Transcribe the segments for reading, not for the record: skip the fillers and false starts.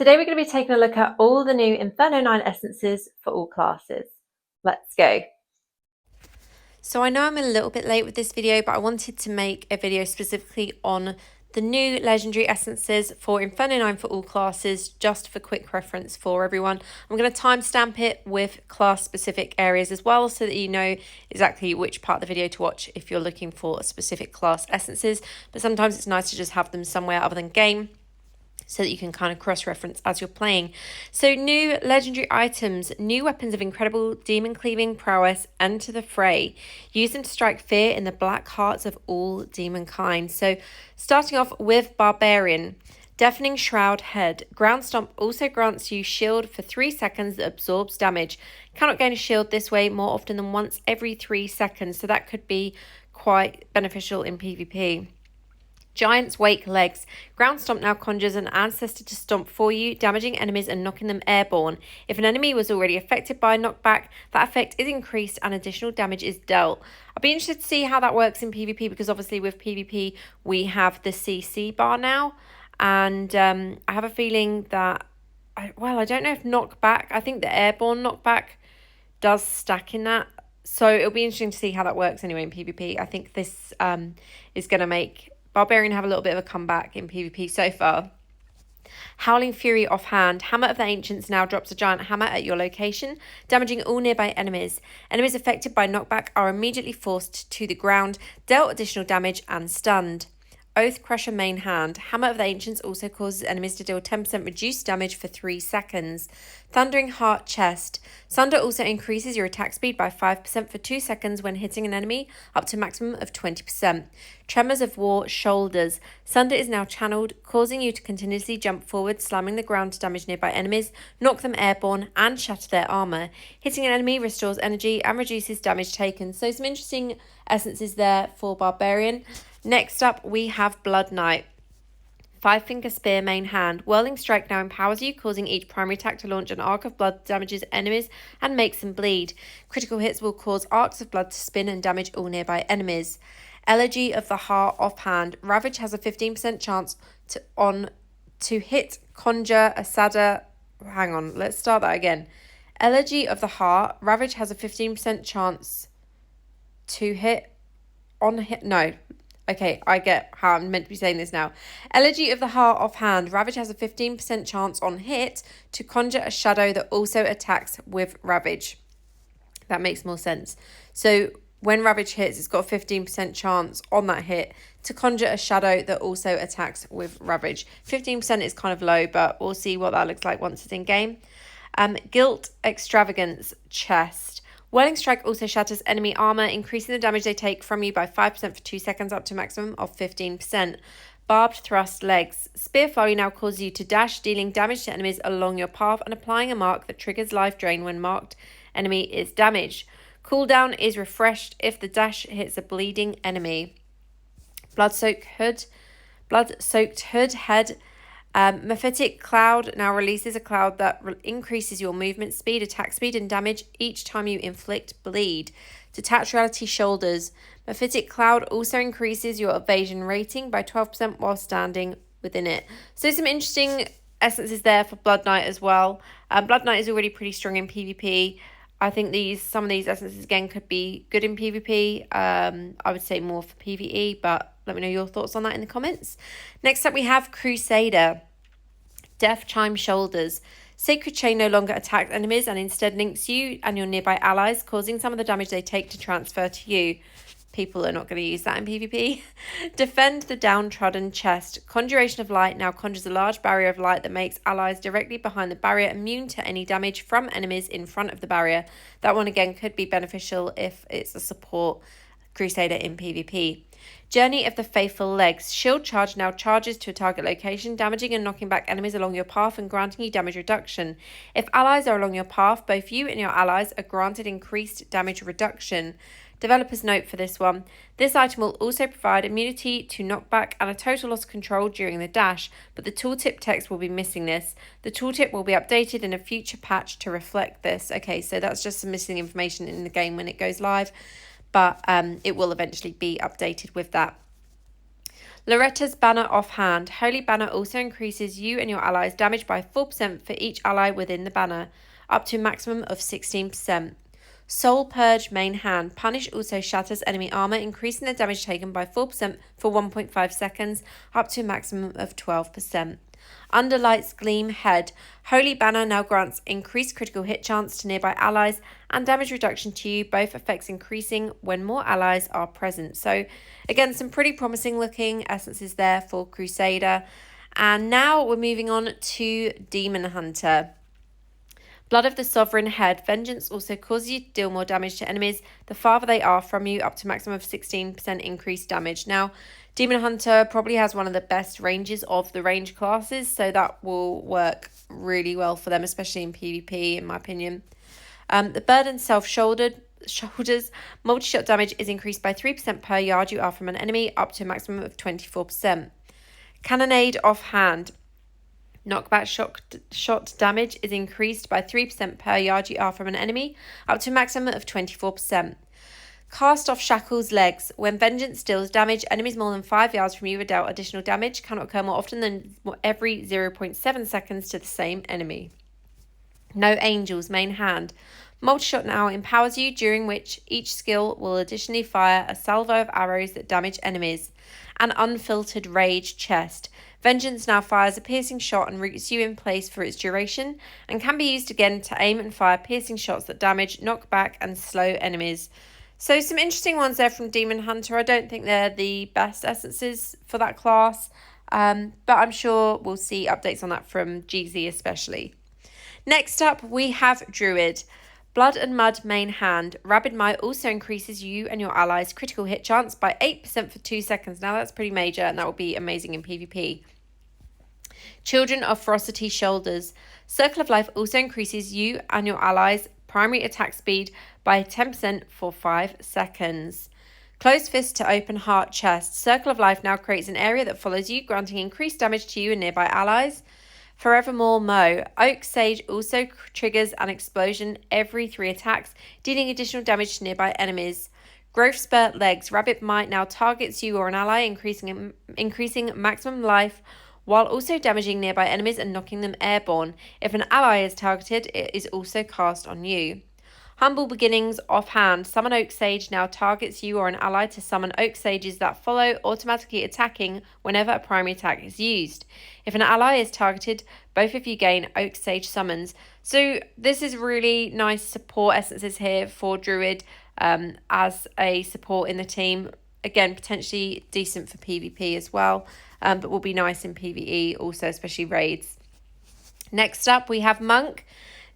Today we're going to be taking a look at all the new Inferno 9 essences for all classes. Let's go. So I know I'm a little bit late with this video, but I wanted to make a video specifically on the new legendary essences for Inferno 9 for all classes, just for quick reference for everyone. I'm going to timestamp it with class specific areas as well, so that you know exactly which part of the video to watch if you're looking for a specific class essences. But sometimes it's nice to just have them somewhere other than game, so that you can kind of cross-reference as you're playing. So new legendary items, new weapons of incredible demon cleaving prowess, enter the fray. Use them to strike fear in the black hearts of all demon kind. So starting off with Barbarian. Deafening Shroud Head. Ground Stomp also grants you shield for 3 seconds that absorbs damage. Cannot gain a shield this way more often than once every 3 seconds, so that could be quite beneficial in PvP. Giant's Wake Legs. Ground Stomp now conjures an ancestor to stomp for you, damaging enemies and knocking them airborne. If an enemy was already affected by a knockback, that effect is increased and additional damage is dealt. I'll be interested to see how that works in PvP, because obviously with PvP we have the CC bar now, and I have a feeling that, I don't know if knockback, I think the airborne knockback does stack in that. So it'll be interesting to see how that works anyway in PvP. I think this is going to make Barbarian have a little bit of a comeback in PvP so far. Howling Fury offhand. Hammer of the Ancients now drops a giant hammer at your location, damaging all nearby enemies. Enemies affected by knockback are immediately forced to the ground, dealt additional damage, and stunned. Oath Crusher main hand. Hammer of the Ancients also causes enemies to deal 10% reduced damage for 3 seconds. Thundering Heart Chest. Sunder also increases your attack speed by 5% for 2 seconds when hitting an enemy, up to a maximum of 20%. Tremors of War Shoulders. Sunder is now channeled, causing you to continuously jump forward, slamming the ground to damage nearby enemies, knock them airborne, and shatter their armor. Hitting an enemy restores energy and reduces damage taken. So some interesting essences there for Barbarian. Next up, we have Blood Knight. 5-finger spear main hand. Whirling Strike now empowers you, causing each primary attack to launch an arc of blood that damages enemies and makes them bleed. Critical hits will cause arcs of blood to spin and damage all nearby enemies. Elegy of the Heart offhand. Ravage has a 15% chance to hit, conjure, Asada. Hang on, let's start that again. Elegy of the Heart. Ravage has a 15% chance to hit, no. Okay, I get how I'm meant to be saying this now. Elegy of the Heart offhand. Ravage has a 15% chance on hit to conjure a shadow that also attacks with Ravage. That makes more sense. So when Ravage hits, it's got a 15% chance on that hit to conjure a shadow that also attacks with Ravage. 15% is kind of low, but we'll see what that looks like once it's in game. Guilt Extravagance Chest. Whirling Strike also shatters enemy armor, increasing the damage they take from you by 5% for 2 seconds, up to a maximum of 15%. Barbed Thrust Legs. Spear Flurry now causes you to dash, dealing damage to enemies along your path and applying a mark that triggers life drain when marked enemy is damaged. Cooldown is refreshed if the dash hits a bleeding enemy. Blood-Soaked Hood Head. Mephitic Cloud now releases a cloud that increases your movement speed, attack speed, and damage each time you inflict bleed. Detached Reality Shoulders. Mephitic Cloud also increases your evasion rating by 12% while standing within it. So some interesting essences there for Blood Knight as well. Blood Knight is already pretty strong in PvP. I think some of these essences again could be good in PvP. I would say more for PvE, but let me know your thoughts on that in the comments. Next up, we have Crusader. Death Chime Shoulders. Sacred Chain no longer attacks enemies and instead links you and your nearby allies, causing some of the damage they take to transfer to you. People are not going to use that in PvP. Defend the Downtrodden Chest. Conjuration of Light now conjures a large barrier of light that makes allies directly behind the barrier immune to any damage from enemies in front of the barrier. That one again could be beneficial if it's a support Crusader in PvP. Journey of the Faithful Legs. Shield Charge now charges to a target location, damaging and knocking back enemies along your path and granting you damage reduction. If allies are along your path, both you and your allies are granted increased damage reduction. Developer's note for this one. This item will also provide immunity to knockback and a total loss of control during the dash, but the tooltip text will be missing this. The tooltip will be updated in a future patch to reflect this. Okay, so that's just some missing information in the game when it goes live, but it will eventually be updated with that. Loretta's Banner offhand. Holy Banner also increases you and your allies' damage by 4% for each ally within the banner, up to a maximum of 16%. Soul Purge main hand. Punish also shatters enemy armor, increasing the damage taken by 4% for 1.5 seconds, up to a maximum of 12%. Under Light's Gleam head. Holy Banner now grants increased critical hit chance to nearby allies and damage reduction to you, both effects increasing when more allies are present. So again, some pretty promising looking essences there for Crusader. And now we're moving on to Demon Hunter. Blood of the Sovereign head. Vengeance also causes you to deal more damage to enemies the farther they are from you, up to a maximum of 16% increased damage. Now, Demon Hunter probably has one of the best ranges of the range classes, so that will work really well for them, especially in PvP, in my opinion. The Burden Shoulders, multi-shot damage is increased by 3% per yard you are from an enemy, up to a maximum of 24%. Cannonade offhand. Knockback shot damage is increased by 3% per yard you are from an enemy, up to a maximum of 24%. Cast off Shackle's legs. When Vengeance deals damage, enemies more than 5 yards from you are dealt additional damage. Cannot occur more often than every 0.7 seconds to the same enemy. No Angels main hand. Multi-shot now empowers you, during which each skill will additionally fire a salvo of arrows that damage enemies. An Unfiltered Rage chest. Vengeance now fires a piercing shot and roots you in place for its duration, and can be used again to aim and fire piercing shots that damage, knock back, and slow enemies. So some interesting ones there from Demon Hunter. I don't think they're the best essences for that class, but I'm sure we'll see updates on that from GZ especially. Next up, we have Druid. Blood and Mud main hand. Rabid Might also increases you and your allies' critical hit chance by 8% for 2 seconds. Now that's pretty major, and that will be amazing in PvP. Children of Ferocity Shoulders. Circle of Life also increases you and your allies' primary attack speed by 10% for 5 seconds. Closed Fist to Open Heart chest. Circle of Life now creates an area that follows you, granting increased damage to you and nearby allies. Forevermore Mow. Oak Sage also triggers an explosion every 3 attacks, dealing additional damage to nearby enemies. Growth Spurt Legs. Rabbit Might now targets you or an ally, increasing maximum life while also damaging nearby enemies and knocking them airborne. If an ally is targeted, it is also cast on you. Humble Beginnings offhand. Summon Oak Sage now targets you or an ally to summon Oak Sages that follow, automatically attacking whenever a primary attack is used. If an ally is targeted, both of you gain Oak Sage summons. So this is really nice support essences here for Druid as a support in the team. Again, potentially decent for PvP as well, but will be nice in PvE also, especially raids. Next up, we have Monk.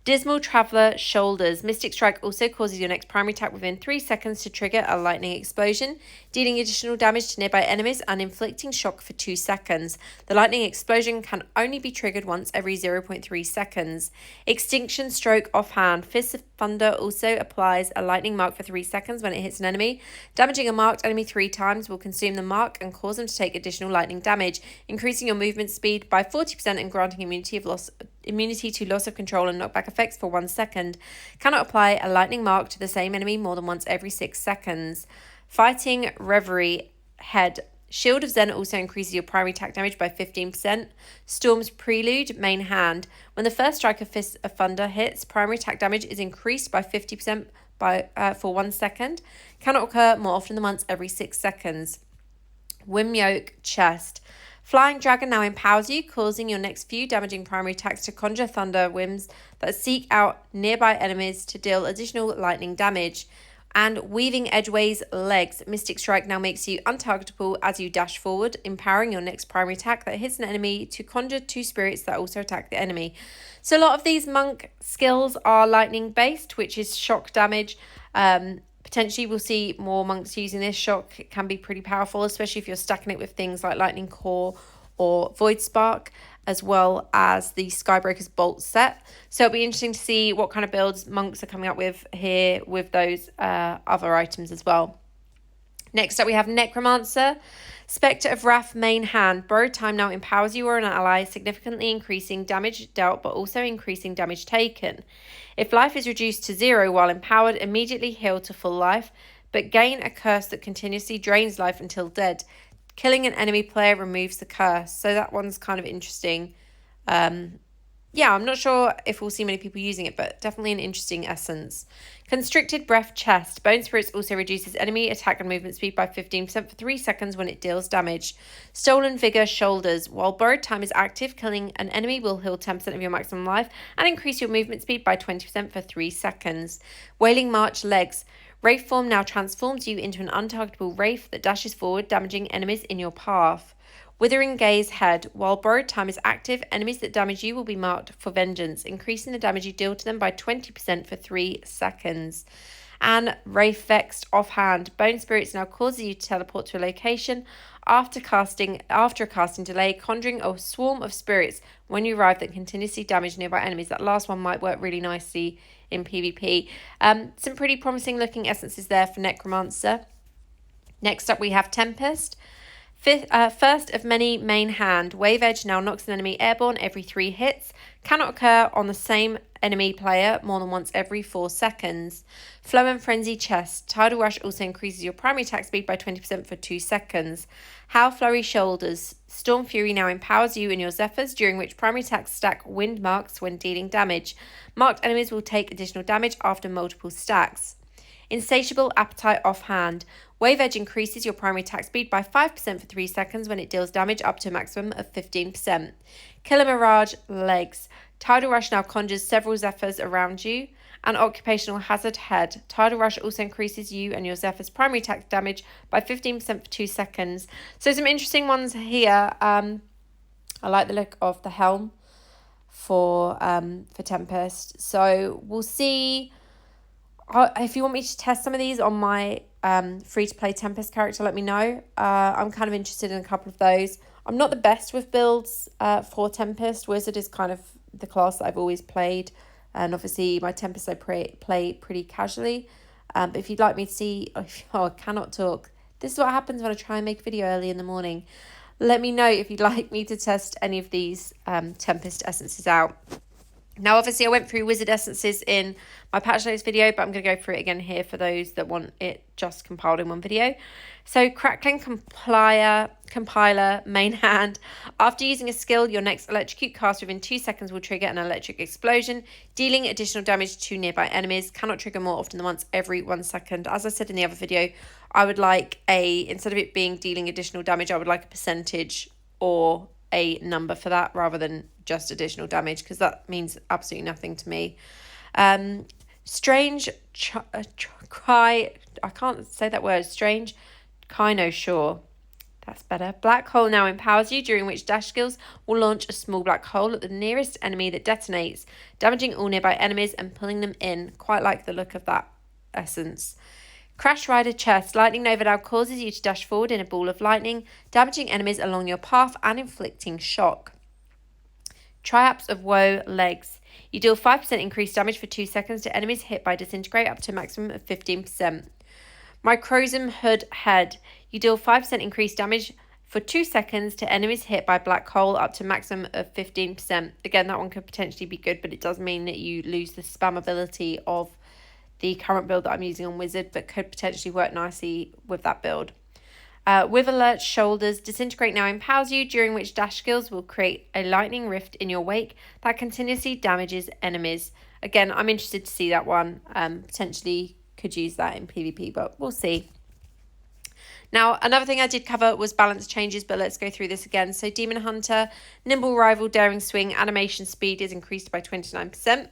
Dismal Traveller Shoulders. Mystic Strike also causes your next primary attack within 3 seconds to trigger a lightning explosion, dealing additional damage to nearby enemies and inflicting shock for 2 seconds. The lightning explosion can only be triggered once every 0.3 seconds. Extinction Stroke offhand. Fist of Thunder also applies a lightning mark for 3 seconds when it hits an enemy. Damaging a marked enemy 3 times will consume the mark and cause them to take additional lightning damage, increasing your movement speed by 40% and granting immunity to loss of control and knockback effects for 1 second. Cannot apply a lightning mark to the same enemy more than once every 6 seconds. Fighting Reverie head. Shield of Zen also increases your primary attack damage by 15%. Storm's Prelude main hand. When the first strike of Fist of Thunder hits, primary attack damage is increased by 50% for 1 second. Cannot occur more often than once every 6 seconds. Wimyoke chest. Flying Dragon now empowers you, causing your next few damaging primary attacks to conjure thunder whims that seek out nearby enemies to deal additional lightning damage. And Weaving Edgeways Legs. Mystic Strike now makes you untargetable as you dash forward, empowering your next primary attack that hits an enemy to conjure 2 spirits that also attack the enemy. So a lot of these monk skills are lightning based, which is shock damage. Potentially we'll see more monks using this. Shock. It can be pretty powerful, especially if you're stacking it with things like Lightning Core or Void Spark, as well as the Skybreaker's Bolt set. So it'll be interesting to see what kind of builds monks are coming up with here with those other items as well. Next up we have Necromancer. Spectre of Wrath main hand. Borrowed Time now empowers you or an ally, significantly increasing damage dealt but also increasing damage taken. If life is reduced to 0 while empowered, immediately heal to full life, but gain a curse that continuously drains life until dead. Killing an enemy player removes the curse. So that one's kind of interesting. Yeah, I'm not sure if we'll see many people using it, but definitely an interesting essence. Constricted Breath Chest. Bone Spirits also reduces enemy attack and movement speed by 15% for 3 seconds when it deals damage. Stolen Vigor Shoulders. While Borrowed Time is active, killing an enemy will heal 10% of your maximum life and increase your movement speed by 20% for 3 seconds. Wailing March Legs. Wraith form now transforms you into an untargetable wraith that dashes forward, damaging enemies in your path. Withering Gaze Head. While Borrowed Time is active, enemies that damage you will be marked for vengeance, increasing the damage you deal to them by 20% for 3 seconds. And Wraith Vexed Offhand. Bone Spirits now causes you to teleport to a location after a casting delay, conjuring a swarm of spirits when you arrive that continuously damage nearby enemies. That last one might work really nicely in PvP. Some pretty promising looking essences there for Necromancer. Next up we have Tempest. First of many main hand. Wave Edge now knocks an enemy airborne every 3 hits. Cannot occur on the same enemy player more than once every 4 seconds. Flow and Frenzy Chest. Tidal Rush also increases your primary attack speed by 20% for 2 seconds. Howl Flurry Shoulders. Storm Fury now empowers you and your Zephyrs, during which primary attacks stack wind marks when dealing damage. Marked enemies will take additional damage after multiple stacks. Insatiable Appetite Offhand. Wave Edge increases your primary attack speed by 5% for 3 seconds when it deals damage up to a maximum of 15%. Killer Mirage Legs. Tidal Rush now conjures several Zephyrs around you. And Occupational Hazard Head. Tidal Rush also increases you and your Zephyr's primary attack damage by 15% for 2 seconds. So some interesting ones here. I like the look of the helm for Tempest. So we'll see. If you want me to test some of these on my free-to-play Tempest character, let me know. I'm kind of interested in a couple of those. I'm not the best with builds for Tempest. Wizard is kind of the class that I've always played. And obviously, my Tempest I play pretty casually. But if you'd like me to see... Oh, I cannot talk. This is what happens when I try and make a video early in the morning. Let me know if you'd like me to test any of these Tempest essences out. Now, obviously, I went through wizard essences in my patch notes video, but I'm going to go through it again here for those that want it just compiled in one video. So, Crackling Compiler, main hand. After using a skill, your next electrocute cast within 2 seconds will trigger an electric explosion, dealing additional damage to nearby enemies. Cannot trigger more often than once every 1 second. As I said in the other video, I would like instead of it being dealing additional damage, I would like a percentage or a number for that rather than just additional damage, because that means absolutely nothing to me. Strange cry, I can't say that word. Strange Kynosure. That's better. Black Hole now empowers you, during which dash skills will launch a small black hole at the nearest enemy that detonates, damaging all nearby enemies and pulling them in. Quite like the look of that essence. Crash Rider Chest. Lightning Nova now causes you to dash forward in a ball of lightning, damaging enemies along your path and inflicting shock. Triaps of Woe Legs. You deal 5% increased damage for 2 seconds to enemies hit by Disintegrate up to a maximum of 15%. Microsm Hood Head. You deal 5% increased damage for 2 seconds to enemies hit by Black Hole up to a maximum of 15%. Again, that one could potentially be good, but it does mean that you lose the spam ability of the current build that I'm using on Wizard, but could potentially work nicely with that build. With Alert Shoulders, Disintegrate now empowers you, during which dash skills will create a lightning rift in your wake that continuously damages enemies. Again, I'm interested to see that one. Potentially could use that in PvP, but we'll see. Now, another thing I did cover was balance changes, but let's go through this again. So Demon Hunter, Nimble Rival, Daring Swing, animation speed is increased by 29%.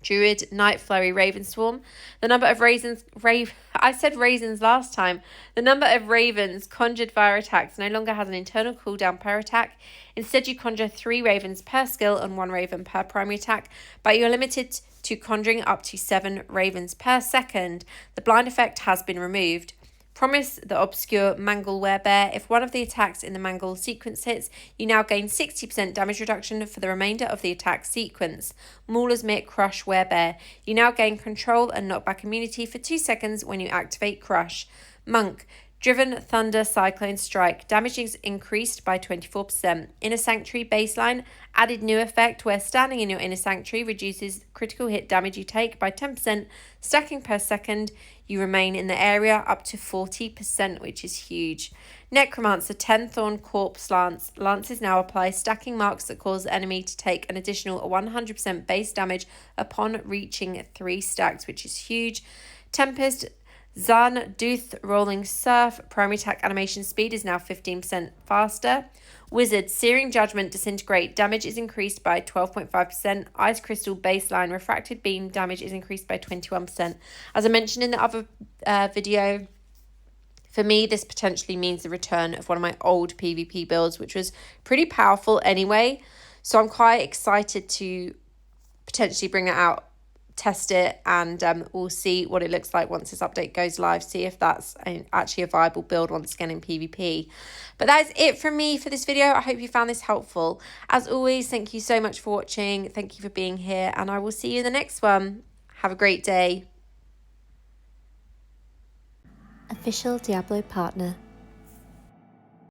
Druid, Night Flurry, Raven Swarm. The number of I said raisins last time. The number of ravens conjured via attacks no longer has an internal cooldown per attack. Instead, you conjure 3 ravens per skill and 1 raven per primary attack, but you're limited to conjuring up to 7 ravens per second. The blind effect has been removed. Promise the obscure Mangle Werebear. If one of the attacks in the Mangle sequence hits, you now gain 60% damage reduction for the remainder of the attack sequence. Mauler's Mitt Crush Werebear. You now gain control and knockback immunity for 2 seconds when you activate Crush. Monk. Driven Thunder Cyclone Strike. Damage is increased by 24%. Inner Sanctuary baseline added new effect where standing in your Inner Sanctuary reduces critical hit damage you take by 10%. Stacking per second you remain in the area up to 40%, which is huge. Necromancer 10 Thorn Corpse Lance. Lances now apply stacking marks that cause the enemy to take an additional 100% base damage upon reaching 3 stacks, which is huge. Tempest Zan Duth Rolling Surf. Primary attack animation speed is now 15% faster. Wizard Searing Judgment Disintegrate. Damage is increased by 12.5%. Ice Crystal Baseline Refracted Beam. Damage is increased by 21%. As I mentioned in the other video, for me, this potentially means the return of one of my old PvP builds, which was pretty powerful anyway. So I'm quite excited to potentially bring it out, test it, and we'll see what it looks like once this update goes live, see if that's actually a viable build once again in PvP. But that is it from me for this video. I hope you found this helpful. As always, thank you so much for watching. Thank you for being here, and I will see you in the next one. Have a great day. Official Diablo Partner.